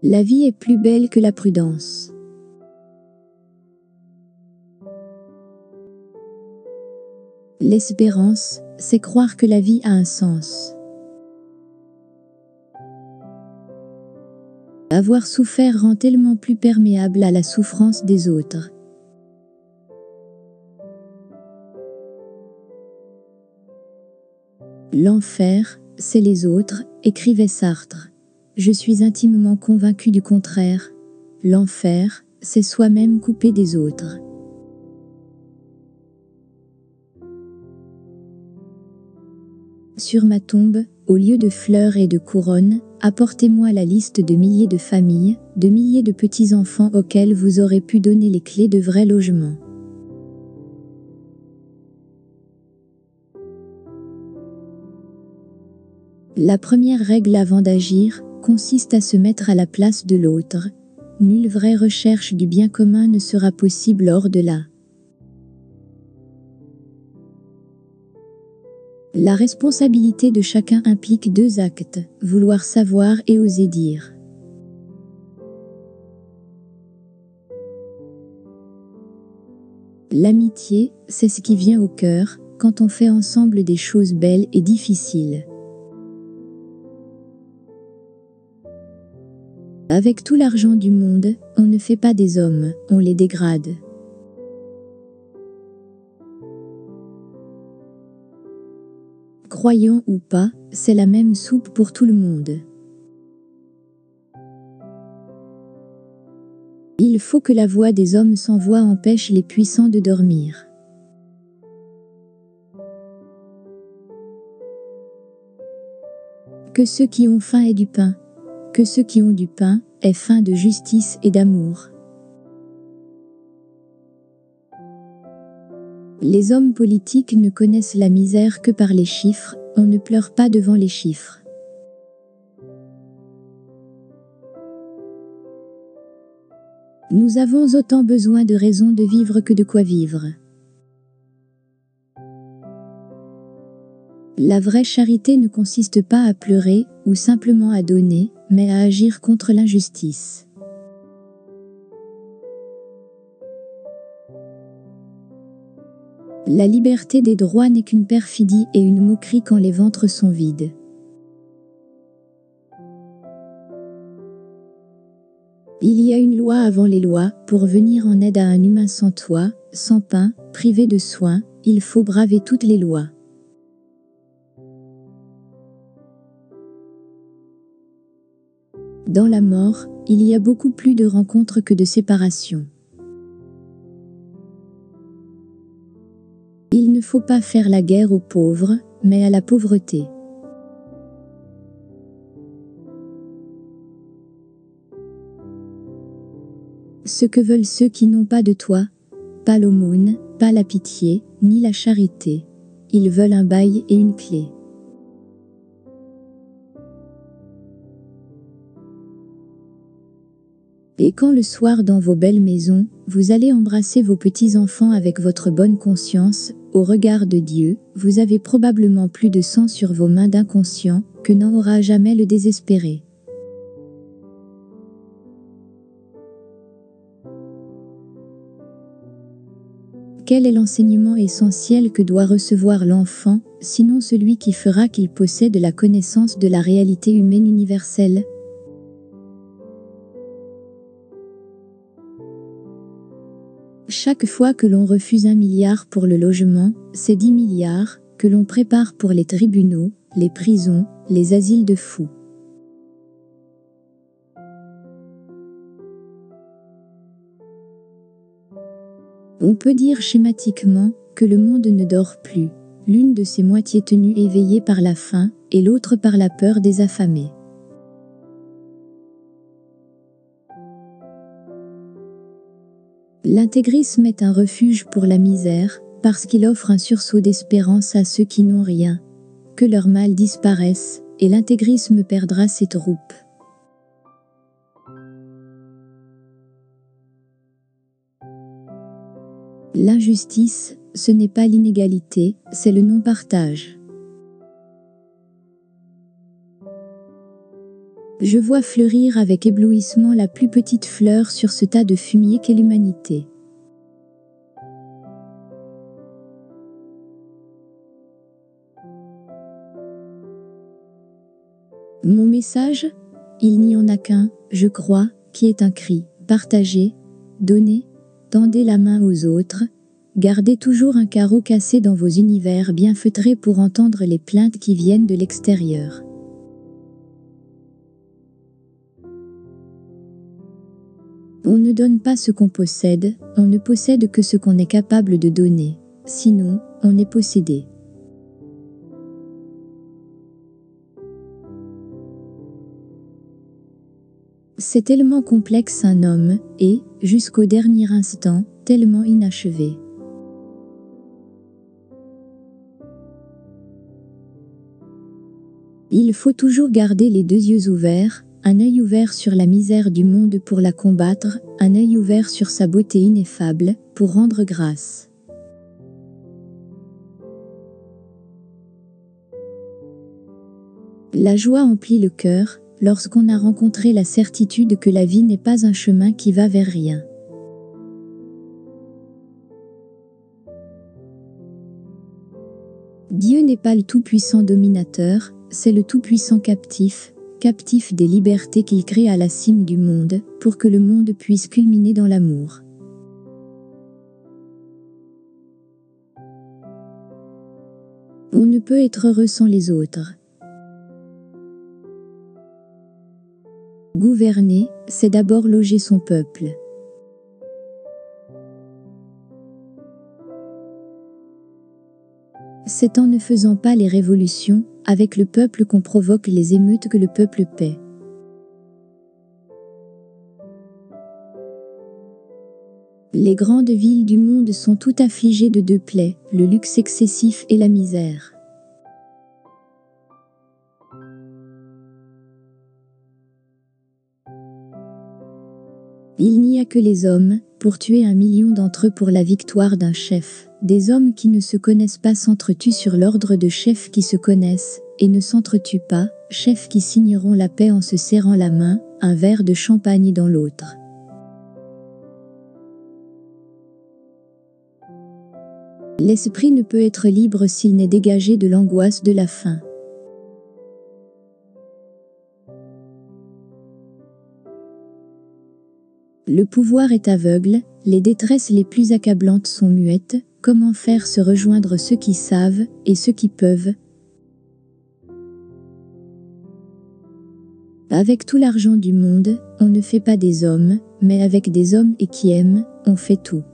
La vie est plus belle que la prudence. L'espérance, c'est croire que la vie a un sens. Avoir souffert rend tellement plus perméable à la souffrance des autres. L'enfer, c'est les autres, écrivait Sartre. Je suis intimement convaincu du contraire. L'enfer, c'est soi-même coupé des autres. Sur ma tombe, au lieu de fleurs et de couronnes, apportez-moi la liste de milliers de familles, de milliers de petits-enfants auxquels vous aurez pu donner les clés de vrais logements. La première règle avant d'agir consiste à se mettre à la place de l'autre. Nulle vraie recherche du bien commun ne sera possible hors de là. La responsabilité de chacun implique 2 actes, vouloir savoir et oser dire. L'amitié, c'est ce qui vient au cœur, quand on fait ensemble des choses belles et difficiles. Avec tout l'argent du monde, on ne fait pas des hommes, on les dégrade. Croyant ou pas, c'est la même soupe pour tout le monde. Il faut que la voix des hommes sans voix empêche les puissants de dormir. Que ceux qui ont faim aient du pain. Que ceux qui ont du pain aient faim de justice et d'amour. Les hommes politiques ne connaissent la misère que par les chiffres, on ne pleure pas devant les chiffres. Nous avons autant besoin de raisons de vivre que de quoi vivre. La vraie charité ne consiste pas à pleurer ou simplement à donner, mais à agir contre l'injustice. La liberté des droits n'est qu'une perfidie et une moquerie quand les ventres sont vides. Il y a une loi avant les lois, pour venir en aide à un humain sans toit, sans pain, privé de soins, il faut braver toutes les lois. Dans la mort, il y a beaucoup plus de rencontres que de séparations. Il ne faut pas faire la guerre aux pauvres, mais à la pauvreté. Ce que veulent ceux qui n'ont pas de toi, pas l'aumône, pas la pitié, ni la charité. Ils veulent un bail et une clé. Et quand le soir dans vos belles maisons, vous allez embrasser vos petits-enfants avec votre bonne conscience, au regard de Dieu, vous avez probablement plus de sang sur vos mains d'inconscient que n'en aura jamais le désespéré. Quel est l'enseignement essentiel que doit recevoir l'enfant, sinon celui qui fera qu'il possède la connaissance de la réalité humaine universelle ? Chaque fois que l'on refuse 1 milliard pour le logement, c'est 10 milliards que l'on prépare pour les tribunaux, les prisons, les asiles de fous. On peut dire schématiquement que le monde ne dort plus, l'une de ses moitiés tenues éveillée par la faim et l'autre par la peur des affamés. L'intégrisme est un refuge pour la misère, parce qu'il offre un sursaut d'espérance à ceux qui n'ont rien. Que leur mal disparaisse, et l'intégrisme perdra ses troupes. L'injustice, ce n'est pas l'inégalité, c'est le non-partage. Je vois fleurir avec éblouissement la plus petite fleur sur ce tas de fumier qu'est l'humanité. Mon message? Il n'y en a qu'un, je crois, qui est un cri. Partagez, donnez, tendez la main aux autres, gardez toujours un carreau cassé dans vos univers bien feutrés pour entendre les plaintes qui viennent de l'extérieur. On ne donne pas ce qu'on possède, on ne possède que ce qu'on est capable de donner. Sinon, on est possédé. C'est tellement complexe un homme, et, jusqu'au dernier instant, tellement inachevé. Il faut toujours garder les deux yeux ouverts, un œil ouvert sur la misère du monde pour la combattre, un œil ouvert sur sa beauté ineffable, pour rendre grâce. La joie emplit le cœur, lorsqu'on a rencontré la certitude que la vie n'est pas un chemin qui va vers rien. Dieu n'est pas le tout-puissant dominateur, c'est le tout-puissant captif, captif des libertés qu'il crée à la cime du monde, pour que le monde puisse culminer dans l'amour. On ne peut être heureux sans les autres. Gouverner, c'est d'abord loger son peuple. C'est en ne faisant pas les révolutions, avec le peuple qu'on provoque les émeutes que le peuple paie. Les grandes villes du monde sont toutes affligées de deux plaies, le luxe excessif et la misère. Il n'y a que les hommes, pour tuer 1 million d'entre eux pour la victoire d'un chef. Des hommes qui ne se connaissent pas s'entretuent sur l'ordre de chefs qui se connaissent, et ne s'entretuent pas, chefs qui signeront la paix en se serrant la main, un verre de champagne dans l'autre. L'esprit ne peut être libre s'il n'est dégagé de l'angoisse de la faim. Le pouvoir est aveugle, les détresses les plus accablantes sont muettes, comment faire se rejoindre ceux qui savent, et ceux qui peuvent? Avec tout l'argent du monde, on ne fait pas des hommes, mais avec des hommes et qui aiment, on fait tout.